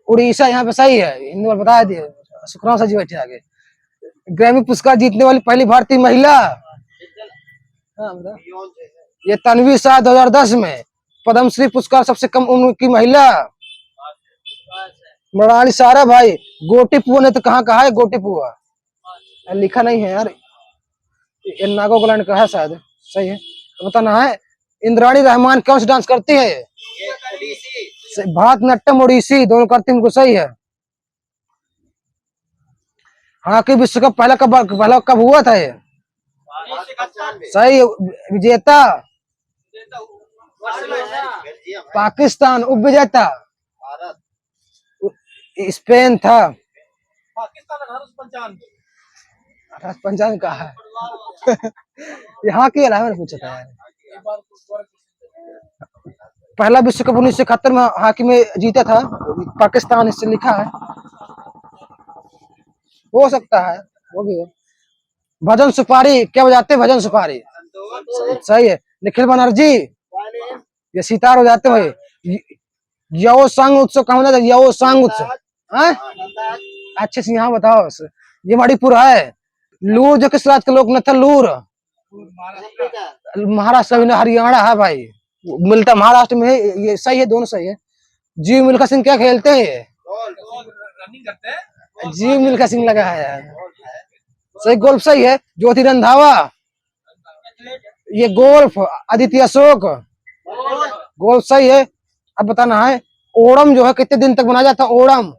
उड़ीसा, यहाँ पे सही है। हिंदू वाला बता दिए, सुखराम सर जी बैठे आगे। ग्रैमी पुरस्कार जीतने वाली पहली भारतीय महिला? हाँ, ये तन्वी शाह 2010 में। पद्मश्री पुरस्कार सबसे कम उम्र की महिला? मृणाली सारा भाई। गोटीपुआ ने तो कहाँ कहा है? गोटीपुआ लिखा नहीं है यार, ये नागालैंड का है शायद, सही है। तो बताना है इंद्राणी रहमान कौन सा डांस करती है? भारतनाट्यम ओडिसी दोनों करती है, उनको सही है। हॉकी विश्व कप पहला कब हुआ था ये? सही। विजेता पाकिस्तान, उप विजेता स्पेन था। पाकिस्तान 1895 का है। यहाँ के अलावा मैंने पूछा था यार। पहला विश्व कप 1971 में हॉकी में जीता था पाकिस्तान, इससे लिखा है, हो सकता है वो भी है। भजन सुपारी क्या बजाते? भजन सुपारी, सही है। निखिल बनर्जी ये सितार हो जाते भाई। यो सांग उत्सव कहाँ होता है? यो सांग उत्सव, अच्छे से यहाँ बताओ। ये मणिपुर है। लूर जो किस राज्य का लोक नृत्य? लूर महाराष्ट्र में, हरियाणा है भाई, मिलता महाराष्ट्र में है ये, सही है, दोनों सही है। जीव मिल्खा सिंह क्या खेलते हैं? जीव मिल्खा सिंह लगा है यार, सही। गोल्फ सही है। ज्योति रंधावा ये गोल्फ। आदित्य अशोक गोल्फ, सही है। अब बताना है ओणम जो है कितने दिन तक मनाया जाता है? ओणम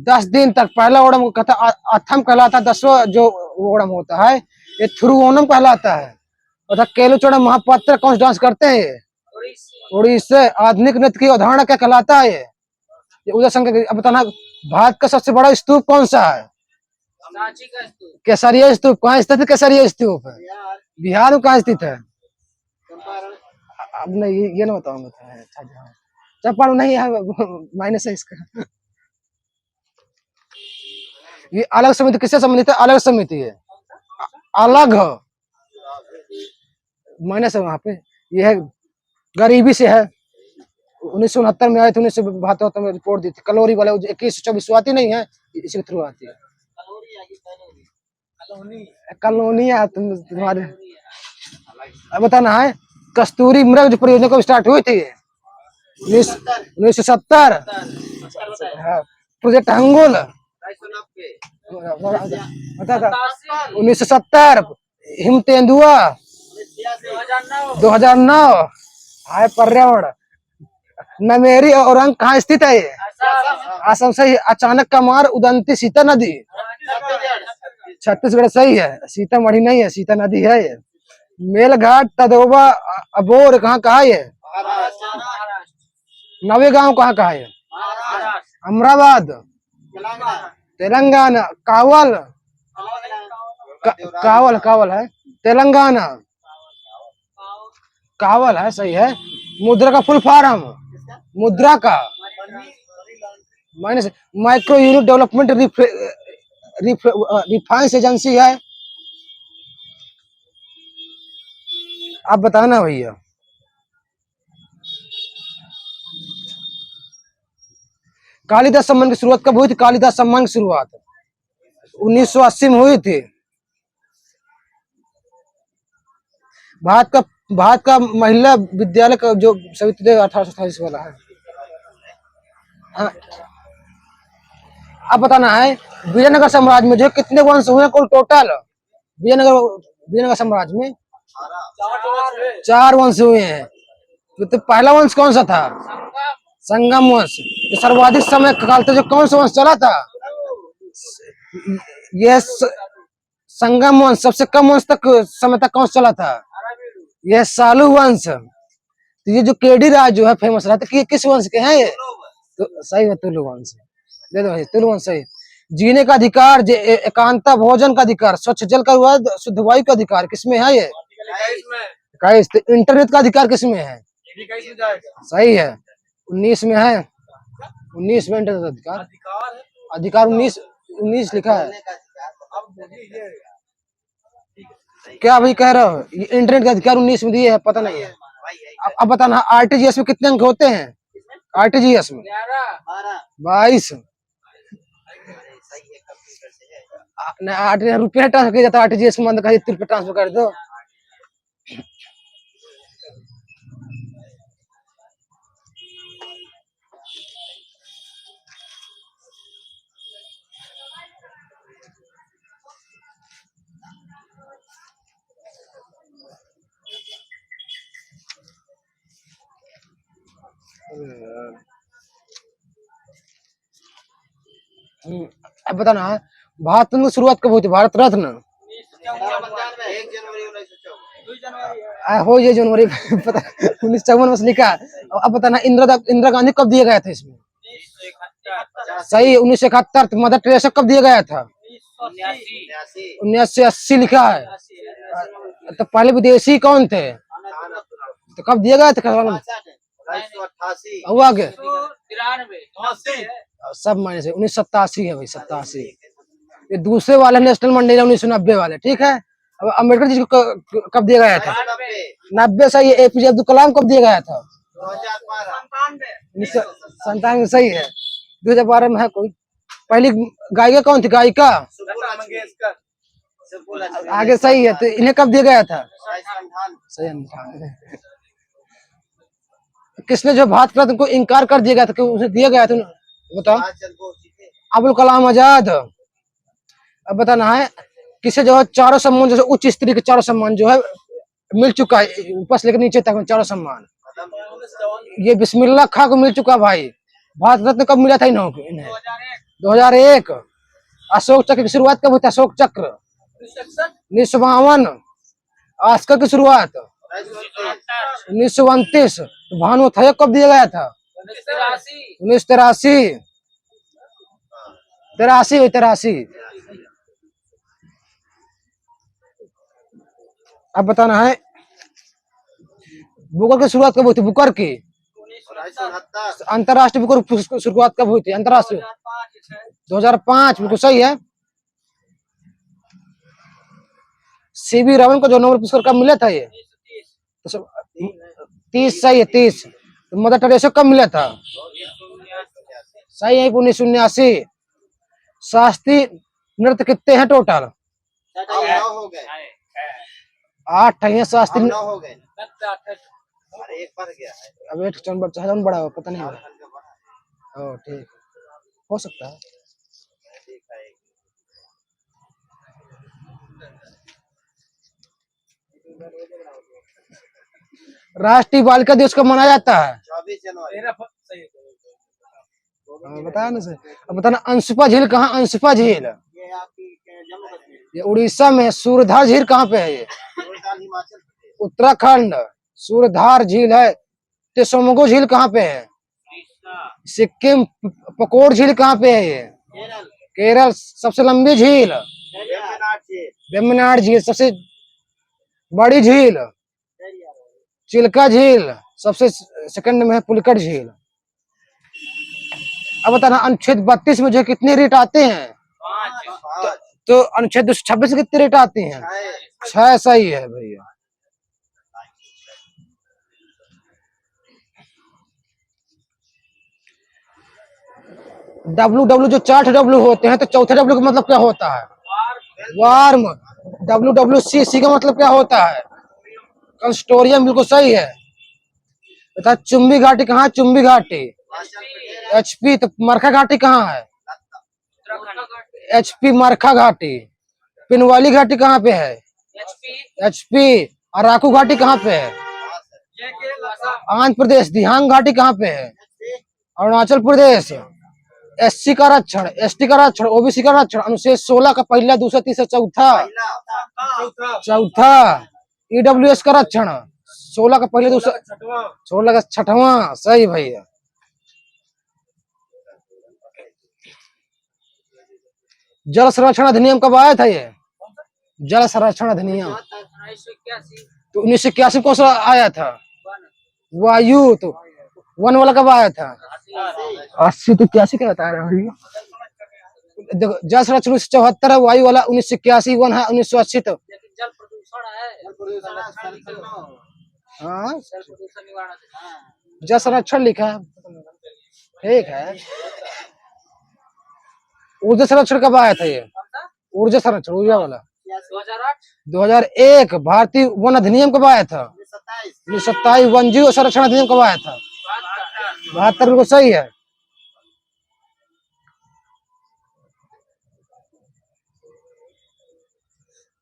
10 दिन तक। पहला ओणम कहता अथम कहलाता, 10वां जो ओणम होता है ये थ्रू ओणम कहलाता है। और केलुचोड़ा महापात्र कौन डांस करते हैं? उड़ीसा। आधुनिक नृत्य की अवधारणा क्या कहलाता है? ये उदय शंकर। अब बताना भारत का सबसे बड़ा स्तूप कौन सा है? केसरिया स्तूप। कहाँ स्थित है केसरिया स्तूप? बिहार में। कहाँ स्थित है? अब नहीं, ये ना बताऊंगा। चंपारण नहीं है, माइनस है इसका। ये अलग समिति किससे संबंधित है? अलग समिति है, अलग माइनस है वहां पे। ये है गरीबी से है। 1969 में आए थे, 1972 में रिपोर्ट दी थी। कलोरी वाले 21-24 आती नहीं है, इसी के थ्रू आती है। कॉलोनी तुम्हारे। अब बताना है कस्तूरी मृग जो परियोजना कब स्टार्ट हुई थी? 1970। प्रोजेक्ट हंगुल 1970। हिम तेंदुआ 2009। हाय पर्यावरण। नमेरी औरंग कहाँ स्थित है? असम। सही। अचानक का मार उदंती सीता नदी छत्तीसगढ़, सही है। सीतामढ़ी नहीं है, सीता नदी है ये। मेलघाट तदोबा अबोर कहाँ कहा है? नवे गांव कहाँ कहा है? अमराबाद तेलंगाना। कावल कावल कावल है तेलंगाना। कावल है, सही है। मुद्रा का फुल फॉर्म? मुद्रा का minus micro unit development refinance agency है। आप बताना भैया। कालिदास सम्मान की शुरुआत कब हुई थी? कालिदास सम्मान की शुरुआत 1980 में हुई थी। भारत का महिला विद्यालय का जो सवित्री 1828 वाला है। हाँ। अब बताना है विजयनगर साम्राज्य में जो कितने वंश हुए कुल टोटल? विजयनगर साम्राज्य में 4 वंश हुए हैं। तो पहला वंश कौन सा था? संगम वंश। तो सर्वाधिक समय काल तक जो कौन सा वंश चला था? यह संगम वंश। सबसे कम वंश तक समय तक कौन सा चला था? यह सालू वंश। तो ये जो केडी राज जो है फेमस रहा था कि किस वंश के हैं ये? तो सही है, तुलु वंश। दे दो भाई, तुलु वंश सही। जीने का अधिकार, एकांता भोजन का अधिकार, स्वच्छ जल का शुद्ध वायु का अधिकार किसमें है ये? 21। इंटरनेट का अधिकार किसमें है? सही है। 19 में है, 19 में इंटरनेट अधिकार, अधिकार 19 लिखा है। क्या भाई कह रहे हो? ये इंटरनेट का अधिकार 19 में दिए है, पता नहीं है। अब बताना आरटीजीएस में कितने अंक होते हैं? आरटीजीएस में 22। आपने 8 रुपया ट्रांसफर किया जाता है आरटीजीएस में, कहीं रुपये ट्रांसफर कर दो। अब बताना भारत रत्न की शुरुआत कब हुई थी? भारत रत्न हो ये जनवरी पता 1954 में लिखा। अब बताना इंदिरा गांधी कब दिया गया था इसमें? सही 1971। तो मदर टेरेसा कब दिया गया था? 1980 लिखा है। तो पहले विदेशी कौन थे? तो कब दिया गया था? हुआ आगे सब मायने से 1987 है भाई, 87। ये दूसरे वाले नेशनल मंडेला 1990 वाले, ठीक है। अब अम्बेडकर जी को कब दिया गया था? 90 सही है। एपीजे अब्दुल कलाम कब दिया गया था? 1997 सही है। 2012 में है कोई। पहली गायिका कौन थी? गायिका आगे सही है। तो इन्हें कब दिया गया था? सही। किसने जो भारत रत्न को इनकार कर दिया गया था कि उसे दिया गया था? बताओ। अबुल कलाम आजाद। अब बताना है किसे जो है चारों सम्मान, जैसे उच्च स्त्री के चारों सम्मान जो है मिल चुका है, ऊपर से लेकर नीचे तक चारों सम्मान। ये बिस्मिल्लाह खां को मिल चुका भाई। भारत रत्न कब मिला था इन्हें? 2001। अशोक चक्र की शुरुआत कब हुई थी? अशोक चक्र 1952। ऑस्कर की शुरुआत 1929। भानु अथैया कब दिया गया था? 1983। 83। अब बताना है बुकर की शुरुआत कब हुई थी? बुकर की अंतरराष्ट्रीय बुकर की शुरुआत कब हुई थी? अंतरराष्ट्रीय 2005। बिल्कुल सही है। सीवी रमन को जो नोबेल पुरस्कार कब मिला था? ये 30 सही है। 30। तो मदर टेरेसा कब मिला था? सही है 1979। शास्त्रीय नृत्य कितने हैं टोटल? 8 है शास्त्रीय। अब एक बड़ा हो, पता नहीं। ओ ठीक हो सकता है। राष्ट्रीय बालिका दिवस कब मनाया जाता है? 24 जनवरी। बताया ना सर। अब बताना अंशुपा झील कहाँ? अंशुपा झील ये उड़ीसा में। सूरधार झील कहाँ पे है? ये उत्तराखंड। सूरधार झील है। तेसोमगो झील कहाँ पे है? सिक्किम। पकोड़ झील कहाँ पे है? ये केरल। सबसे लंबी झील वेम्बनाड झील। सबसे बड़ी झील चिल्का झील। सबसे सेकंड में है पुलिकट झील। अब बताना अनुच्छेद 32 में जो कितने रेट आते हैं? तो अनुच्छेद 226 कितने रेट आते हैं? 6 सही है भैया। डब्ल्यू जो 4 डब्ल्यू होते हैं, तो चौथे डब्ल्यू का मतलब क्या होता है? वार्म। WWC का मतलब क्या होता है? कंस्टोरियम। बिल्कुल सही है। बता चुंबी घाटी कहाँ है? चुंबी घाटी HP। तो मरखा घाटी कहाँ है? HP मरखा घाटी। पिनवाली घाटी कहाँ पे है? HP। अराकू घाटी कहाँ पे है? आंध्र प्रदेश। दिहांग घाटी कहाँ पे है? अरुणाचल प्रदेश। SC का आरक्षण, ST का आरक्षण, OBC का आरक्षण, अनुच्छेद 16 का पहला, दूसरा, तीसरा, चौथा EWS का आरक्षण 16 का पहले, दूसरा, 16 का 6वां। सही भैया। जल संरक्षण अधिनियम कब आया था? ये जल संरक्षण अधिनियम तो 1981 को आया था। वायु तो वन वाला कब आया था? 80 तो 81 का बता रहा हूँ। देखो जल संरक्षण 1974 है, वायु वाला 1981, वन है 1980 तो। जल प्रदूषण है। हाँ जल प्रदूषण निवारण। जल संरक्षण लिखा है, ठीक है। ऊर्जा संरक्षण कब आया था ये? ऊर्जा संरक्षण, ऊर्जा वाला 2008। 2001। भारतीय वन अधिनियम कब आया था? 1927। वन जीव संरक्षण अधिनियम कब आया था? 72। बिल्कुल सही है।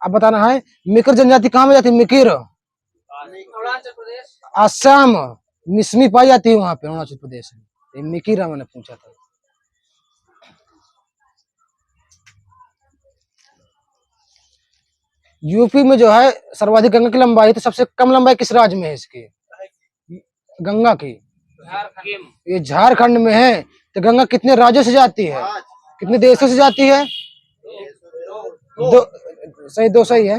अब बताना है मिकिर जनजाति कहाँ में जाती है? मिकिर अरुणाचल प्रदेश। असम, मिसमी पाई जाती है वहां पे, अरुणाचल प्रदेश में। ये मिकिरा मैंने पूछा था। यूपी में जो है सर्वाधिक गंगा की लंबाई, तो सबसे कम लंबाई किस राज्य में है इसकी? गंगा की ये झारखंड में है। तो गंगा कितने राज्यों से जाती है? कितने देशों से जाती है? दो। सही, दो सही है।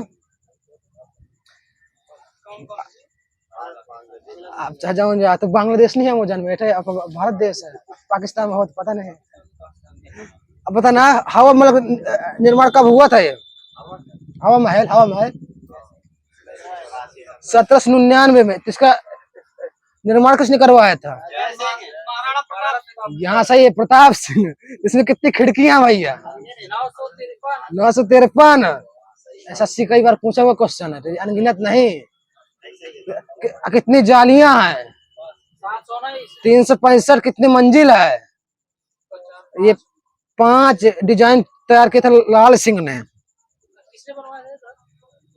आप चाहे जाओ जा तो बांग्लादेश नहीं है वो जान बैठे, आप भारत देश है, पाकिस्तान में हो तो पता नहीं। अब बताना हवा मतलब निर्माण कब हुआ था ये? हवा महल, हवा महल 1799 में। इसका निर्माण किसने करवाया था? यहाँ सही है, प्रताप सिंह। इसमें कितनी खिड़कियां भैया? 953। एसएससी कई बार पूछा हुआ क्वेश्चन है, अनगिनत नहीं। कितनी जालियां हैं? 365। कितनी मंजिल है? ये 5 डिजाइन तैयार किया था लाल सिंह ने।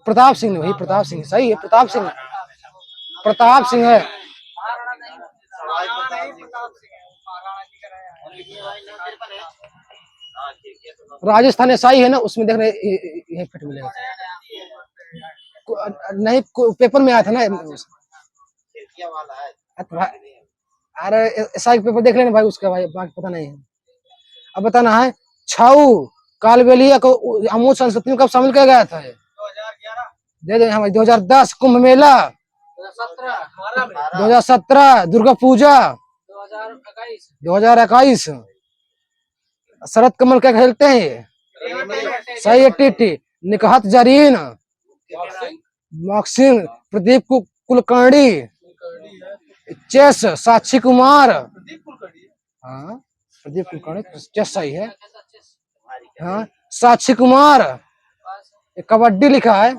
प्रताप सिंह ने, वही प्रताप सिंह। सही है, प्रताप सिंह। प्रताप सिंह है। राजस्थान ऐसा ही है ना, उसमें देख रहे ये फिट मिलेगा नहीं, पेपर में आया था ना। अरे ऐसा एक पेपर देख लेना भाई, उसका भाई बाकी पता नहीं है। अब बताना है छऊ कालबेलिया को अमूल संस्कृति में कब शामिल किया गया था? 2011। दे दे हमें। 2010। कुंभ मेला 2017। दुर्गा पूजा 2021। शरद कमल क्या खेलते हैं ये? सही है, TT. Nikhat Zareen boxing Pradeep Kulkarni. Chess Sakshi Kumar. हाँ प्रदीप कुलकर्णी चेस सही है। हाँ साक्षी कुमार। कबड्डी लिखा है।